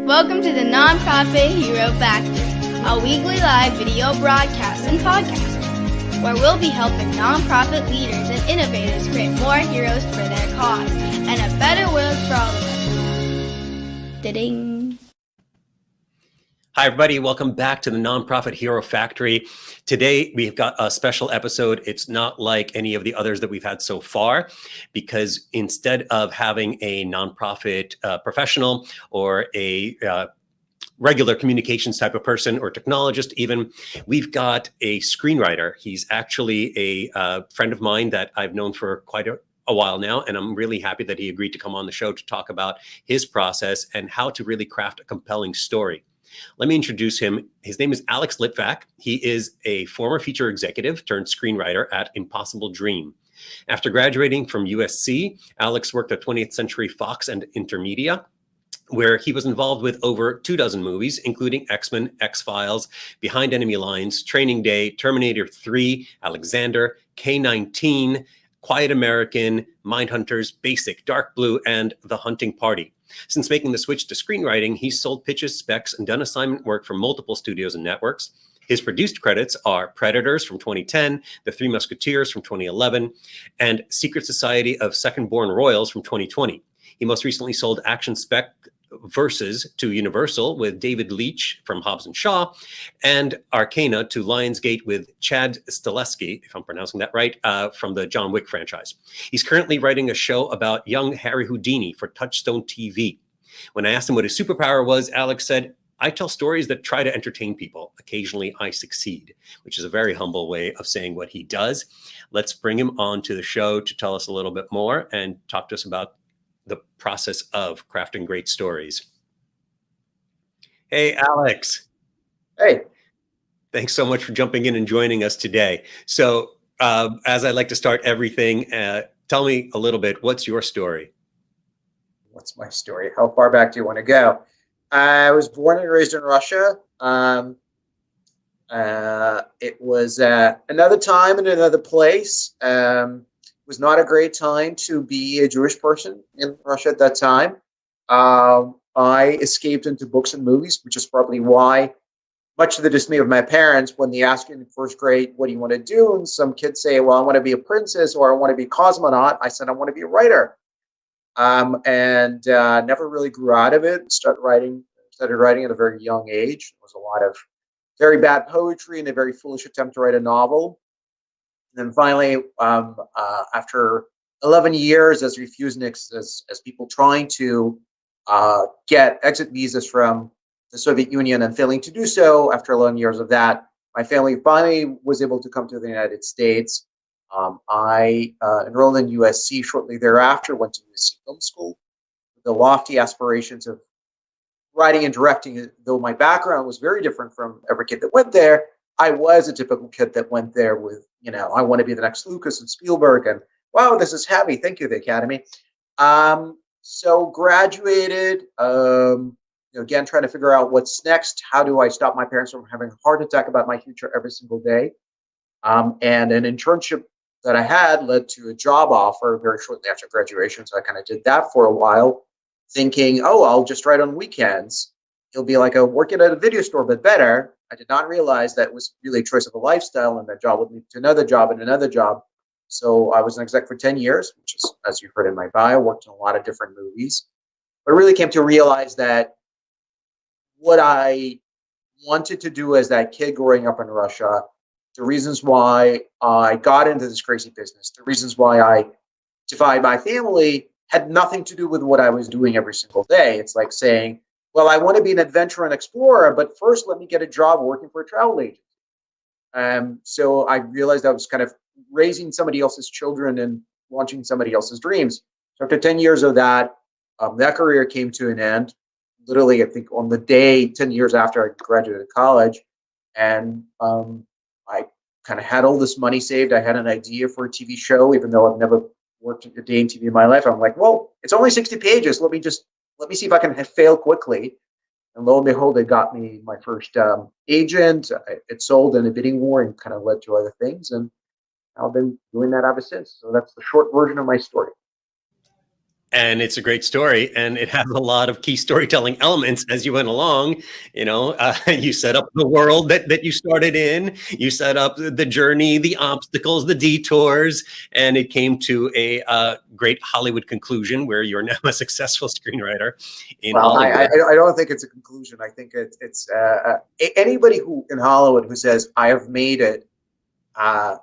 Welcome to the Nonprofit Hero Factory, a weekly live video broadcast and podcast where we'll be helping nonprofit leaders and innovators create more heroes for their cause and a better world for all of us. Da-ding. Hi, everybody. Welcome back to the Nonprofit Hero Factory. Today, we've got a special episode. It's not like any of the others that we've had so far, because instead of having a nonprofit professional or a regular communications type of person or technologist even, we've got a screenwriter. He's actually a friend of mine that I've known for quite a while now, and I'm really happy that he agreed to come on the show to talk about his process and how to really craft a compelling story. Let me introduce him. His name is Alex Litvak. He is a former feature executive turned screenwriter at Impossible Dream. After graduating from USC, Alex worked at 20th Century Fox and Intermedia, where he was involved with over 24 movies, including X-Men, X-Files, Behind Enemy Lines, Training Day, Terminator 3, Alexander, K-19, Quiet American, Mindhunters, Basic, Dark Blue, and The Hunting Party. Since making the switch to screenwriting, he's sold pitches, specs, and done assignment work for multiple studios and networks. His produced credits are Predators from 2010, The Three Musketeers from 2011, and Secret Society of Second-Born Royals from 2020. He most recently sold action spec Versus to Universal with David Leitch from Hobbs & Shaw, and Arcana to Lionsgate with Chad Stileski, if I'm pronouncing that right, from the John Wick franchise. He's currently writing a show about young Harry Houdini for Touchstone TV. When I asked him what his superpower was, Alex said, "I tell stories that try to entertain people. Occasionally I succeed," which is a very humble way of saying what he does. Let's bring him on to the show to tell us a little bit more and talk to us about the process of crafting great stories. Hey, Alex. Hey. Thanks so much for jumping in and joining us today. So as I like to start everything, tell me a little bit, what's your story? What's my story? How far back do you want to go? I was born and raised in Russia. It was another time and another place. Was not a great time to be a Jewish person in Russia at that time. I escaped into books and movies, which is probably why, much to the dismay of my parents, when they ask you in first grade, what do you want to do? And some kids say, well, I want to be a princess or I want to be a cosmonaut. I said, I want to be a writer. And never really grew out of it. Started writing at a very young age. There was a lot of very bad poetry and a very foolish attempt to write a novel. And then finally, after 11 years as refuseniks, as people trying to get exit visas from the Soviet Union and failing to do so, after 11 years of that, my family finally was able to come to the United States. I enrolled in USC shortly thereafter, went to USC Film School with the lofty aspirations of writing and directing, though my background was very different from every kid that went there. I was a typical kid that went there with, I want to be the next Lucas and Spielberg, and wow, this is heavy. Thank you, the Academy. So graduated, again, trying to figure out what's next. How do I stop my parents from having a heart attack about my future every single day? And an internship that I had led to a job offer very shortly after graduation. So I kind of did that for a while, thinking, oh, I'll just write on weekends. It'll be like working at a video store, but better. I did not realize that it was really a choice of a lifestyle, and that job would lead to another job and another job. So I was an exec for 10 years, which is, as you heard in my bio, worked in a lot of different movies. But I really came to realize that what I wanted to do as that kid growing up in Russia, the reasons why I got into this crazy business, the reasons why I defied my family, had nothing to do with what I was doing every single day. It's like saying, well, I want to be an adventurer and explorer, but first let me get a job working for a travel agent. So I realized I was kind of raising somebody else's children and launching somebody else's dreams. So after 10 years of that, that career came to an end. Literally, I think on the day, 10 years after I graduated college. And I kind of had all this money saved. I had an idea for a TV show, even though I've never worked a day in TV in my life. I'm like, well, it's only 60 pages. Let me see if I can fail quickly. And lo and behold, it got me my first agent. It sold in a bidding war and kind of led to other things. And I've been doing that ever since. So that's the short version of my story. And it's a great story, and it has a lot of key storytelling elements as you went along. You set up the world that you started in, you set up the journey, the obstacles, the detours, and it came to a great Hollywood conclusion where you're now a successful screenwriter in Hollywood. I don't think it's a conclusion. I think it's anybody who in Hollywood who says I have made it. I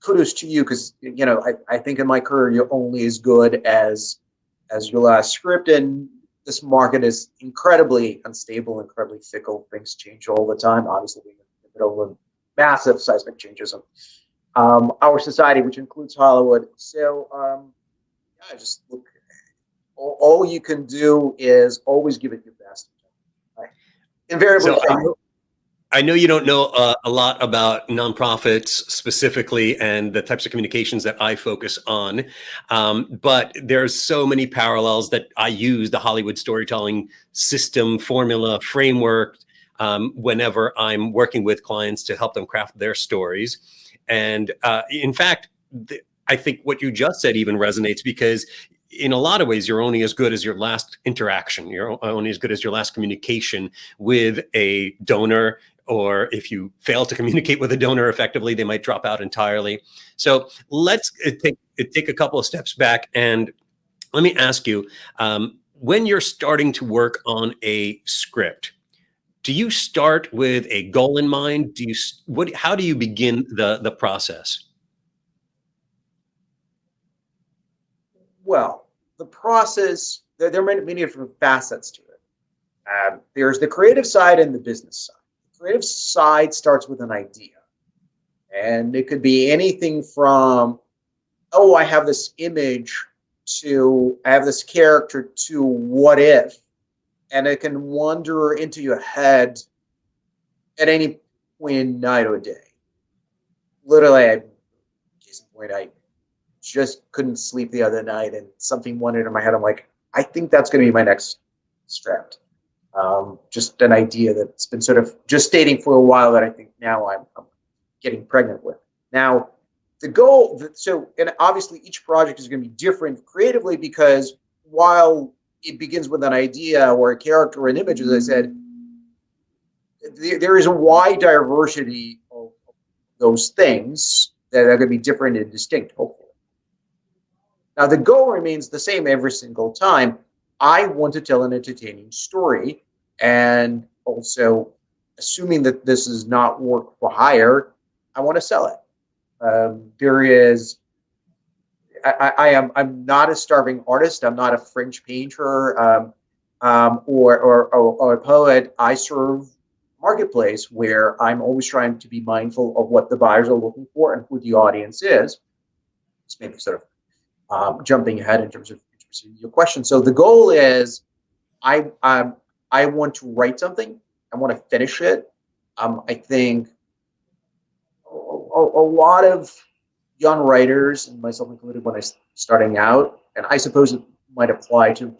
kudos to you, because I think in my career you're only as good as your last script, and this market is incredibly unstable, incredibly fickle. Things change all the time. Obviously, we're in the middle of massive seismic changes in our society, which includes Hollywood. So I just look. All you can do is always give it your best. Right? Invariably. So I know you don't know a lot about nonprofits specifically and the types of communications that I focus on, but there's so many parallels that I use the Hollywood storytelling system, formula, framework, whenever I'm working with clients to help them craft their stories. And in fact, I think what you just said even resonates, because in a lot of ways, you're only as good as your last interaction. You're only as good as your last communication with a donor, or if you fail to communicate with a donor effectively, they might drop out entirely. So let's take a couple of steps back, and let me ask you, when you're starting to work on a script, do you start with a goal in mind? How do you begin the process? Well, the process, there are many different facets to it. There's the creative side and the business side. The creative side starts with an idea. And it could be anything from, oh, I have this image, to I have this character, to what if. And it can wander into your head at any point in night or day. Literally, case in point, I just couldn't sleep the other night, and something wandered in my head. I'm like, I think that's going to be my next script. Just an idea that's been sort of gestating for a while that I think now I'm getting pregnant with. Now, the goal, and obviously each project is going to be different creatively, because while it begins with an idea or a character or an image, as I said, there is a wide diversity of those things that are going to be different and distinct, hopefully. Now, the goal remains the same every single time. I want to tell an entertaining story, and also, assuming that this is not work for hire, I want to sell it. I'm not a starving artist. I'm not a fringe painter or a poet. I serve marketplace where I'm always trying to be mindful of what the buyers are looking for and who the audience is. It's maybe sort of jumping ahead in terms of your question. So the goal is, I want to write something. I want to finish it. I think a lot of young writers, and myself included when I was starting out, and I suppose it might apply to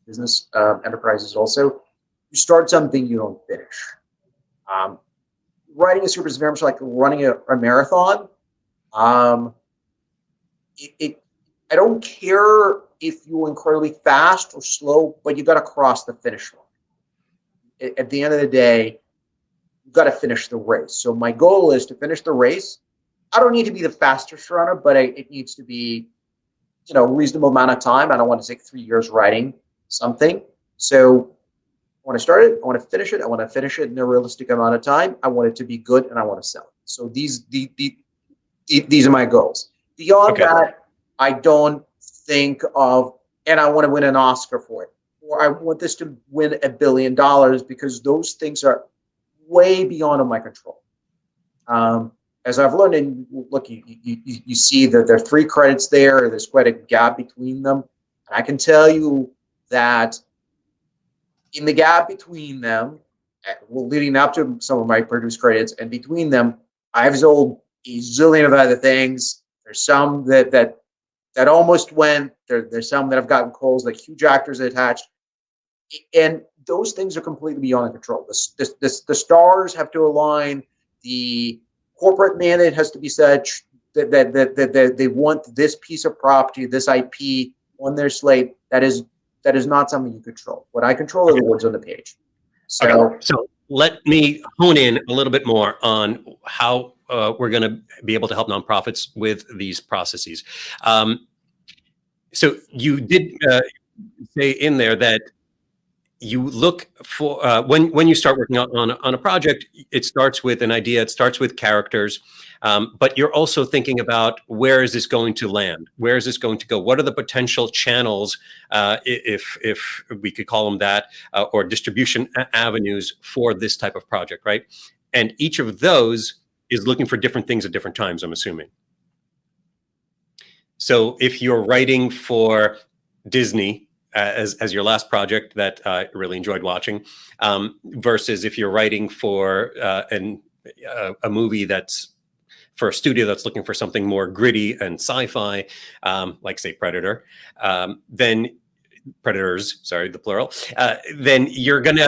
business enterprises also, you start something, you don't finish. Writing a script is very much like running a marathon. I don't care if you're incredibly fast or slow, but you got to cross the finish line. At the end of the day, you've got to finish the race. So my goal is to finish the race. I don't need to be the fastest runner, but it needs to be, a reasonable amount of time. I don't want to take 3 years writing something. So I want to start it. I want to finish it. I want to finish it in a realistic amount of time. I want it to be good, and I want to sell it. So these are my goals. Beyond that, I don't think of, and I want to win an Oscar for it, or I want this to win $1 billion, because those things are way beyond of my control. As I've learned, and look, you see that there are 3 credits there. There's quite a gap between them. And I can tell you that in the gap between them, leading up to some of my produced credits, and between them, I've sold a zillion of other things. There's some that almost went. There's some that have gotten calls, like huge actors attached, and those things are completely beyond control. The stars have to align. The corporate mandate has to be such. that they want this piece of property, this IP on their slate. That is not something you control. What I control are the words on the page. So let me hone in a little bit more on how we're going to be able to help nonprofits with these processes. So you did say in there that you look for when you start working on a project, it starts with an idea, it starts with characters, but you're also thinking about where is this going to land? Where is this going to go? What are the potential channels, if we could call them that, or distribution avenues for this type of project, right? And each of those is looking for different things at different times, I'm assuming. So if you're writing for Disney, as your last project that I really enjoyed watching, versus if you're writing for a movie that's for a studio that's looking for something more gritty and sci-fi, like say Predator, then Predators, sorry, the plural, then you're gonna,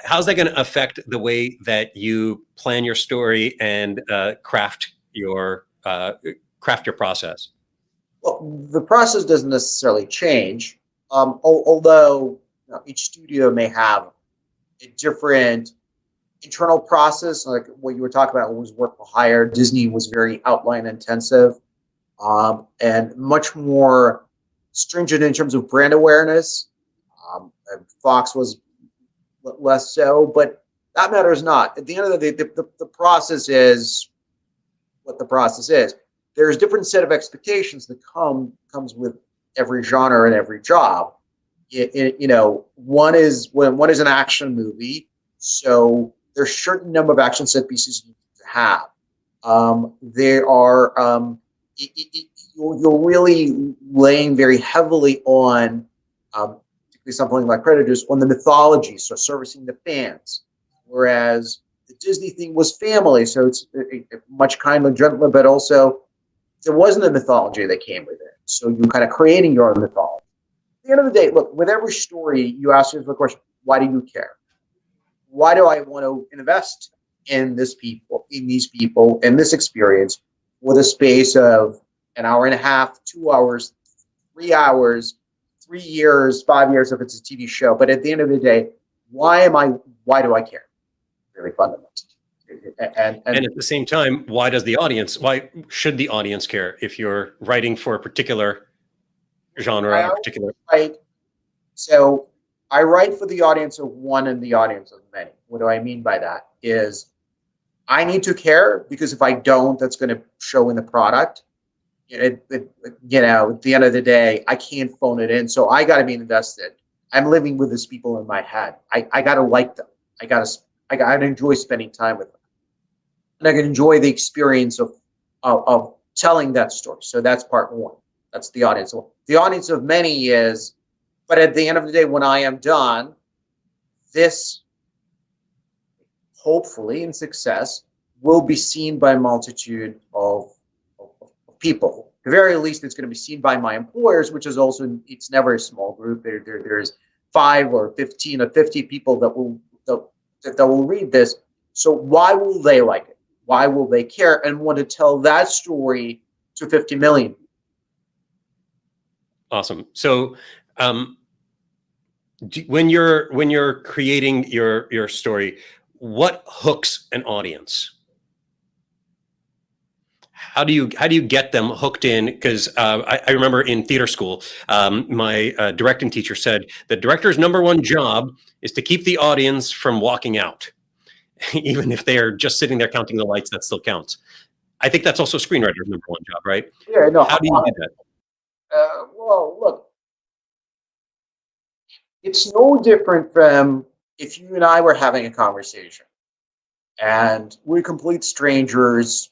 how's that gonna affect the way that you plan your story and craft your process? Well, the process doesn't necessarily change. Although each studio may have a different internal process, like what you were talking about was work for hire. Disney was very outline intensive and much more stringent in terms of brand awareness. And Fox was less so, but that matters not. At the end of the day, the process is what the process is. There's a different set of expectations that comes with every genre and every job. One is an action movie, so there's a certain number of action set pieces you need to have. There are you're really laying very heavily on, particularly something like Predators, on the mythology, so servicing the fans. Whereas the Disney thing was family, so it's much kinder, gentler, but also there wasn't a mythology that came with it. So you're kind of creating your own mythology. At the end of the day, look, with every story, you ask yourself the question, why do you care? Why do I want to invest in these people, in this experience with a space of an hour and a half, 2 hours, 3 hours, 3 years, 5 years if it's a TV show? But at the end of the day, why do I care? Really fundamental. And at the same time, why should the audience care if you're writing for a particular genre, So I write for the audience of one and the audience of many. What do I mean by that? Is I need to care, because if I don't, that's going to show in the product. At the end of the day, I can't phone it in. So I got to be invested. I'm living with these people in my head. I got to like them. I got to enjoy spending time with them. And I can enjoy the experience of telling that story. So that's part one. That's the audience. The audience of many is, but at the end of the day, when I am done, this, hopefully in success, will be seen by a multitude of people. At the very least, it's going to be seen by my employers, which is also, it's never a small group. There's 5 or 15 or 50 people that will read this. So why will they like it? Why will they care and want to tell that story to 50 million? Awesome. So when you're creating your story, what hooks an audience? How do you get them hooked in? Because I remember in theater school, my directing teacher said the director's #1 job is to keep the audience from walking out. Even if they're just sitting there counting the lights, that still counts. I think that's also screenwriter's #1 job, right? Yeah, no. How do you do that? Well, look, it's no different from if you and I were having a conversation and we're complete strangers.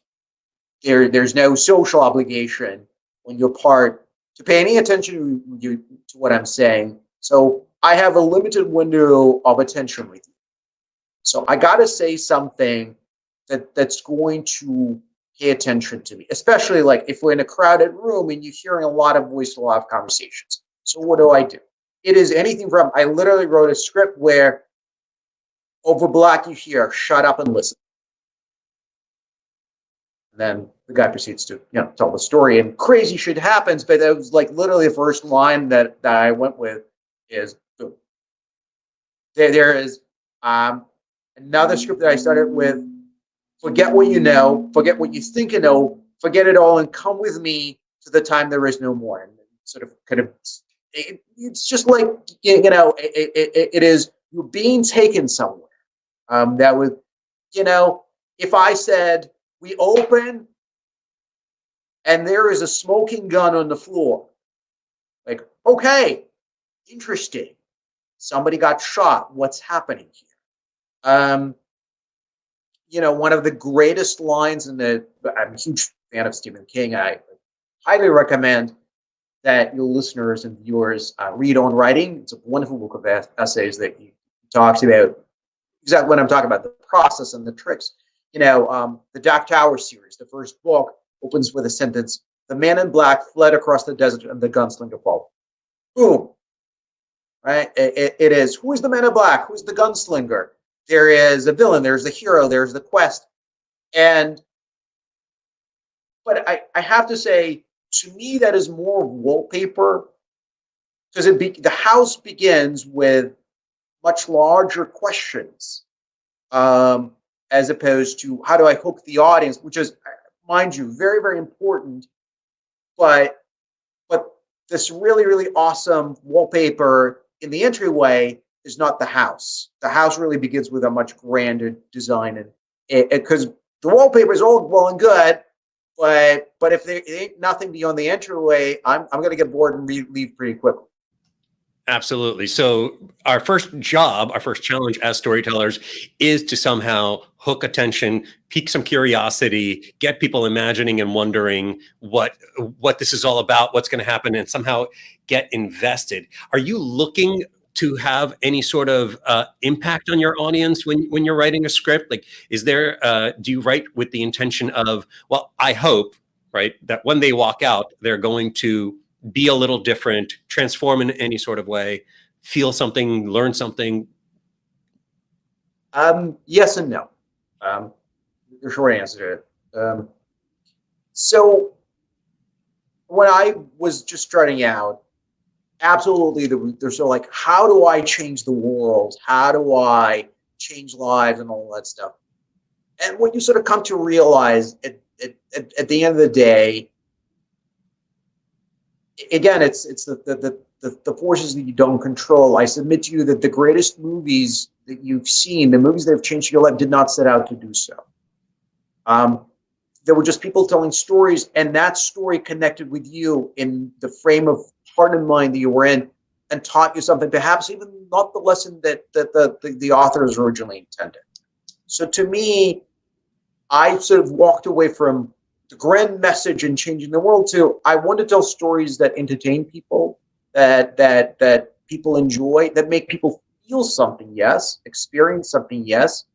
There's no social obligation on your part to pay any attention to what I'm saying. So I have a limited window of attention with you. So I got to say something that's going to pay attention to me, especially like if we're in a crowded room and you're hearing a lot of voice, a lot of conversations. So what do? It is anything from, I literally wrote a script where over black you hear, shut up and listen. And then the guy proceeds to, tell the story, and crazy shit happens. But it was like literally the first line that I went with is, boom. There is another script that I started with: forget what you know, forget what you think you know, forget it all, and come with me to the time there is no more. And sort of, it's just like, it is, you're being taken somewhere. That would, if I said we open and there is a smoking gun on the floor, like, okay, interesting. Somebody got shot. What's happening here? One of the greatest lines I'm a huge fan of Stephen King. I highly recommend that your listeners and viewers read On Writing. It's a wonderful book of essays that he talks about exactly what I'm talking about, the process and the tricks. The Dark Tower series, the first book, opens with a sentence: "The man in black fled across the desert and the gunslinger followed." Boom. Right? It is, who is the man in black? Who's the gunslinger? There is a villain, there's the hero, there's the quest. But I have to say, to me, that is more wallpaper, because the house begins with much larger questions, as opposed to how do I hook the audience, which is, mind you, very, very important. But this really, really awesome wallpaper in the entryway is not the house. The house really begins with a much grander design, and because the wallpaper is all well and good, but if there ain't nothing beyond the entryway, I'm going to get bored and leave pretty quickly. Absolutely. So our first challenge as storytellers is to somehow hook attention, pique some curiosity, get people imagining and wondering what this is all about, what's going to happen, and somehow get invested. Are you looking to have any sort of impact on your audience when you're writing a script? Like, do you write with the intention of, well, I hope, right, that when they walk out, they're going to be a little different, transform in any sort of way, feel something, learn something? Yes and no. The short answer to it. So when I was just starting out, absolutely, there's sort of like, how do I change the world? How do I change lives and all that stuff? And what you sort of come to realize at the end of the day, again, it's the forces that you don't control. I submit to you that the greatest movies that you've seen, the movies that have changed your life, did not set out to do so. There were just people telling stories, and that story connected with you in the frame of heart and mind that you were in, and taught you something, perhaps even not the lesson that the authors originally intended. So to me, I sort of walked away from the grand message in changing the world to, I want to tell stories that entertain people, that people enjoy, that make people feel something, yes, experience something, yes.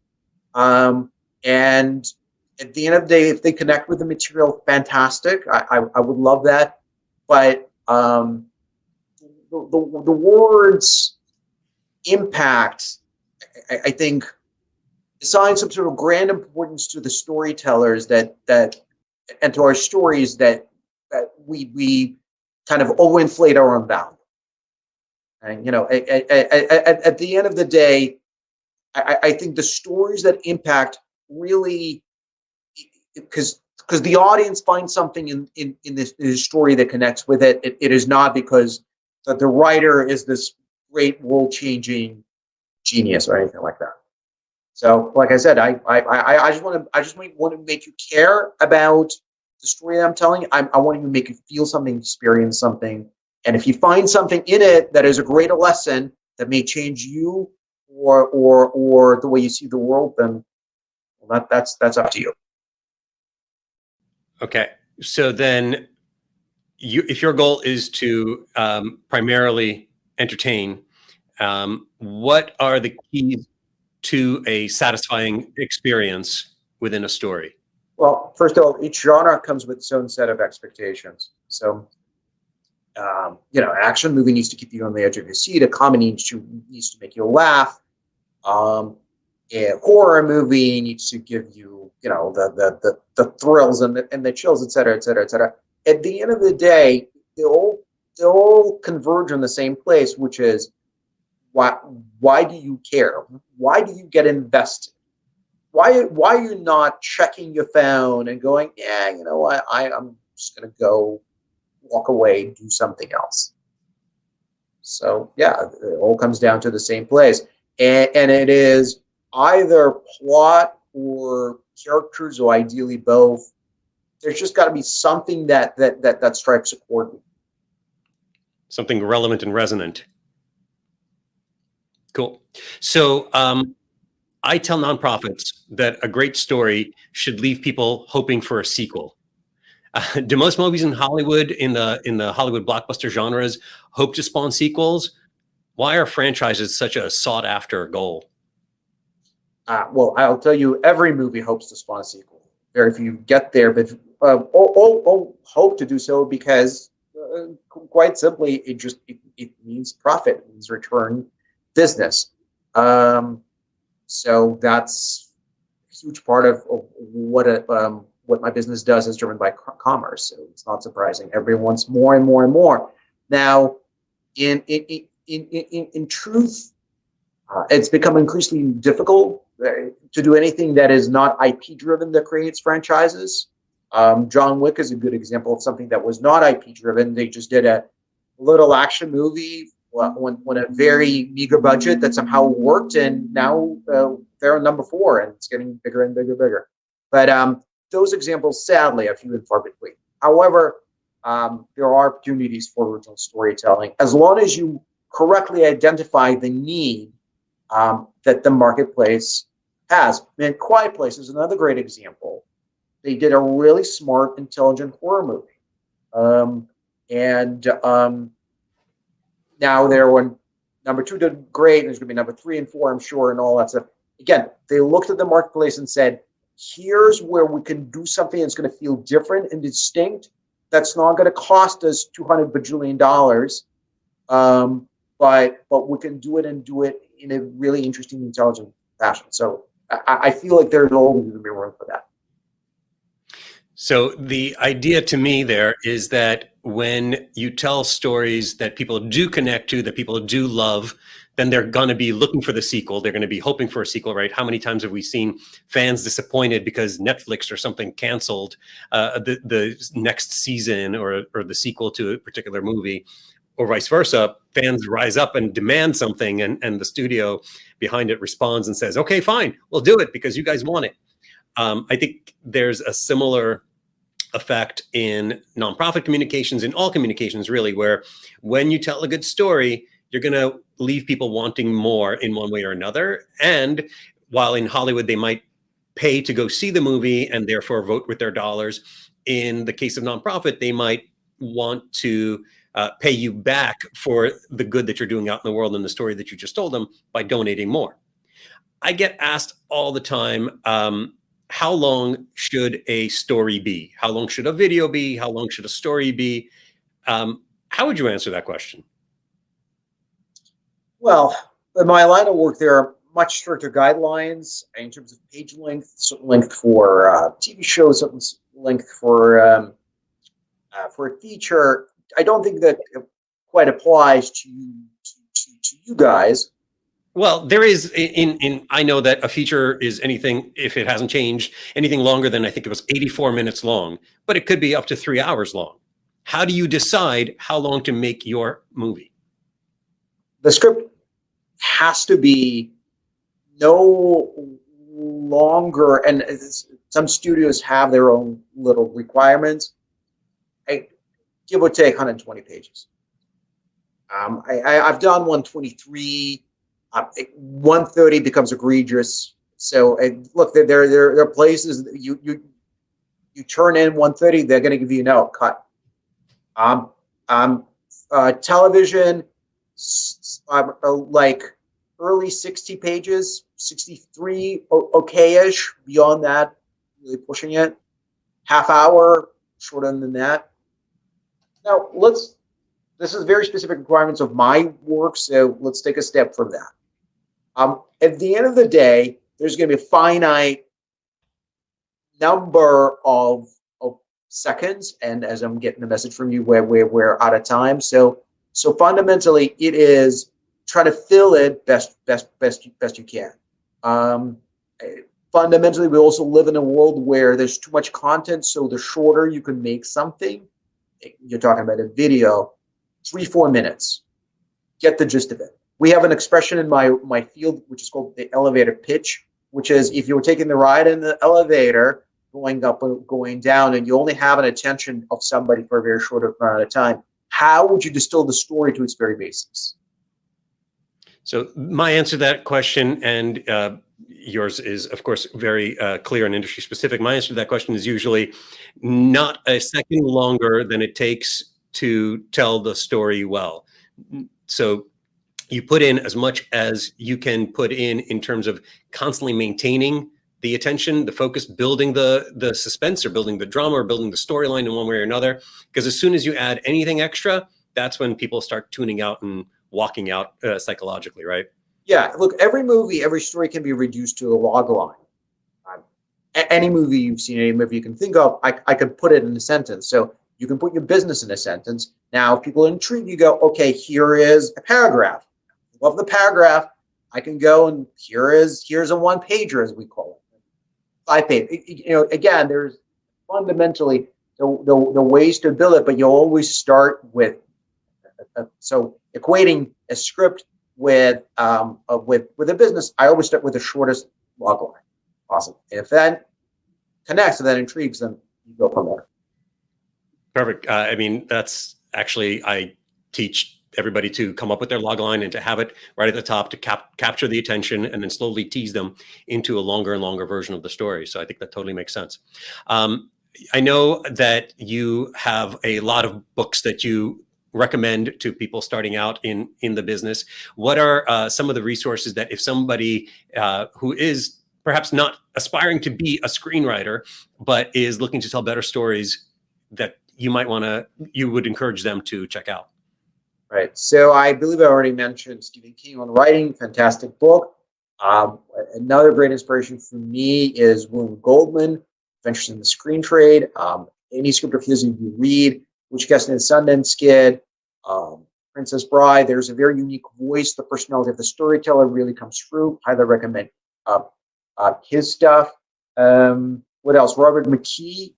And at the end of the day, if they connect with the material, fantastic. I would love that. But the words impact, I think, assign some sort of grand importance to the storytellers that and to our stories that we kind of overinflate our own value. And at the end of the day, I think the stories that impact really, because the audience finds something in this story that connects with it. It is not because that the writer is this great world-changing genius or anything like that. So, like I said, I just want to make you care about the story that I'm telling. I want to make you feel something, experience something, and if you find something in it that is a greater lesson that may change you or the way you see the world, then that's up to you. Okay, so then, if your goal is to primarily entertain, what are the keys to a satisfying experience within a story? Well, first of all, each genre comes with its own set of expectations. So, action movie needs to keep you on the edge of your seat. A comedy needs to make you laugh. a horror movie needs to give you, the thrills and the chills, et cetera, et cetera, et cetera. At the end of the day, they all converge in the same place, which is why do you care? Why do you get invested? Why are you not checking your phone and going, yeah, you know what, I'm just gonna go walk away, do something else. So yeah, it all comes down to the same place, and it is either plot or characters, or ideally both. There's just got to be something that strikes a chord. Something relevant and resonant. Cool. So I tell nonprofits that a great story should leave people hoping for a sequel. Do most movies in Hollywood, in the Hollywood blockbuster genres, hope to spawn sequels? Why are franchises such a sought after goal? Well, I'll tell you, every movie hopes to spawn a sequel. Very few get there, but all hope to do so because, quite simply, it means profit, it means return business. So that's a huge part of what my business does is driven by commerce. So it's not surprising. Everyone wants more and more and more. Now, in truth, it's become increasingly difficult to do anything that is not IP driven that creates franchises. John Wick is a good example of something that was not IP driven. They just did a little action movie when a very meager budget that somehow worked, and now they're on number 4, and it's getting bigger and bigger and bigger. But those examples, sadly, are few and far between. However, there are opportunities for original storytelling as long as you correctly identify the need that the marketplace has. And Quiet Place is another great example. They did a really smart, intelligent horror movie. Now they're on number 2 did great, and there's going to be number 3 and 4, I'm sure, and all that stuff. Again, they looked at the marketplace and said, here's where we can do something that's going to feel different and distinct. That's not going to cost us $200 bajillion, but we can do it and do it in a really interesting, intelligent fashion. So I feel like there's always going to be room for that. So the idea to me there is that when you tell stories that people do connect to, that people do love, then they're going to be looking for the sequel. They're going to be hoping for a sequel, right? How many times have we seen fans disappointed because Netflix or something canceled the next season or the sequel to a particular movie, or vice versa? Fans rise up and demand something, and the studio behind it responds and says, okay, fine, we'll do it because you guys want it. I think there's a similar effect in nonprofit communications, in all communications really, where when you tell a good story, you're going to leave people wanting more in one way or another. And while in Hollywood they might pay to go see the movie and therefore vote with their dollars, in the case of nonprofit, they might want to pay you back for the good that you're doing out in the world and the story that you just told them by donating more. I get asked all the time, how long should a story be? How long should a video be? How long should a story be? How would you answer that question? Well, in my line of work, there are much stricter guidelines in terms of page length, certain length for TV shows, certain length for a feature. I don't think that quite applies to you guys. Well, there is I know that a feature is anything, if it hasn't changed, anything longer than I think it was 84 minutes long, but it could be up to 3 hours long. How do you decide how long to make your movie? The script has to be no longer, and some studios have their own little requirements. Give or take 120 pages. I've done 123. 130 becomes egregious. So look, there are places that you turn in 130, they're going to give you no cut. Television, like early 60 pages, 63, okay-ish. Beyond that, really pushing it. Half hour, shorter than that. Now this is very specific requirements of my work, so let's take a step from that. At the end of the day, there's going to be a finite number of seconds, and as I'm getting a message from you, we're out of time. So fundamentally, it is try to fill it best you can. Fundamentally, we also live in a world where there's too much content, so the shorter you can make something, you're talking about a video, 3-4 minutes, get the gist of it. We have an expression in my field which is called the elevator pitch, which is if you were taking the ride in the elevator, going up or going down, and you only have an attention of somebody for a very short amount of time, how would you distill the story to its very basics? So my answer to that question, and yours is, of course, very clear and industry specific. My answer to that question is usually not a second longer than it takes to tell the story well. So you put in as much as you can put in terms of constantly maintaining the attention, the focus, building the suspense, or building the drama, or building the storyline in one way or another. Because as soon as you add anything extra, that's when people start tuning out and walking out psychologically, right? Yeah, look, every movie, every story can be reduced to a log line. Any movie you've seen, any movie you can think of, I could put it in a sentence. So you can put your business in a sentence. Now, if people are intrigued, you go, okay, here is a paragraph. Love the paragraph. I can go and here's a one-pager, as we call it, 5-page. You know, again, there's fundamentally the ways to build it, but you always start with so equating a script with a business. I always start with the shortest log line possible. If that connects, if that intrigues them, you go from there. Perfect. I mean, that's actually, I teach everybody to come up with their log line and to have it right at the top to capture the attention, and then slowly tease them into a longer and longer version of the story. So I think that totally makes sense. I know that you have a lot of books that you recommend to people starting out in the business. What are some of the resources that if somebody who is perhaps not aspiring to be a screenwriter, but is looking to tell better stories, that you would encourage them to check out? Right. So I believe I already mentioned Stephen King on writing, fantastic book. Another great inspiration for me is William Goldman, Adventures in the Screen Trade. Any script of his you read, Which Guessed in Sundance Kid, Princess Bride. There's a very unique voice. The personality of the storyteller really comes through. Highly recommend his stuff. What else? Robert McKee,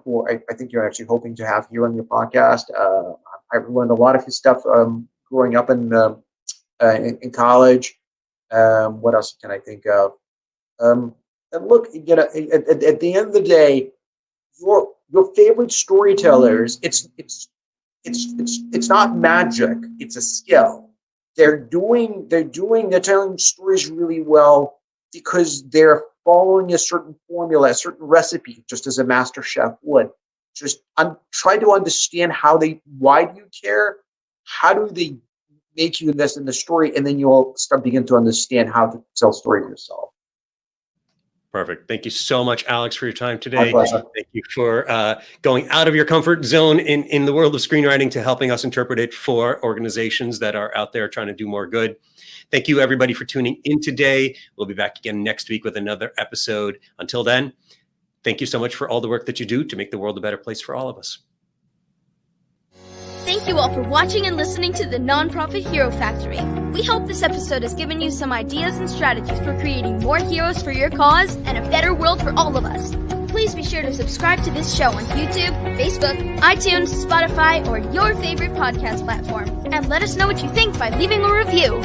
who I think you're actually hoping to have here on your podcast. I've learned a lot of his stuff growing up in college. What else can I think of? And look, you know, at the end of the day, your favorite storytellers, it's not magic. It's a skill. They're telling stories really well because they're following a certain formula, a certain recipe, just as a master chef would. Just try to understand why do you care? How do they make you invest in the story? And then you'll begin to understand how to tell stories yourself. Perfect. Thank you so much, Alex, for your time today. My pleasure. Thank you for going out of your comfort zone in the world of screenwriting to helping us interpret it for organizations that are out there trying to do more good. Thank you, everybody, for tuning in today. We'll be back again next week with another episode. Until then, thank you so much for all the work that you do to make the world a better place for all of us. Thank you all for watching and listening to the Nonprofit Hero Factory. We hope this episode has given you some ideas and strategies for creating more heroes for your cause and a better world for all of us. Please be sure to subscribe to this show on YouTube, Facebook, iTunes, Spotify, or your favorite podcast platform. And let us know what you think by leaving a review.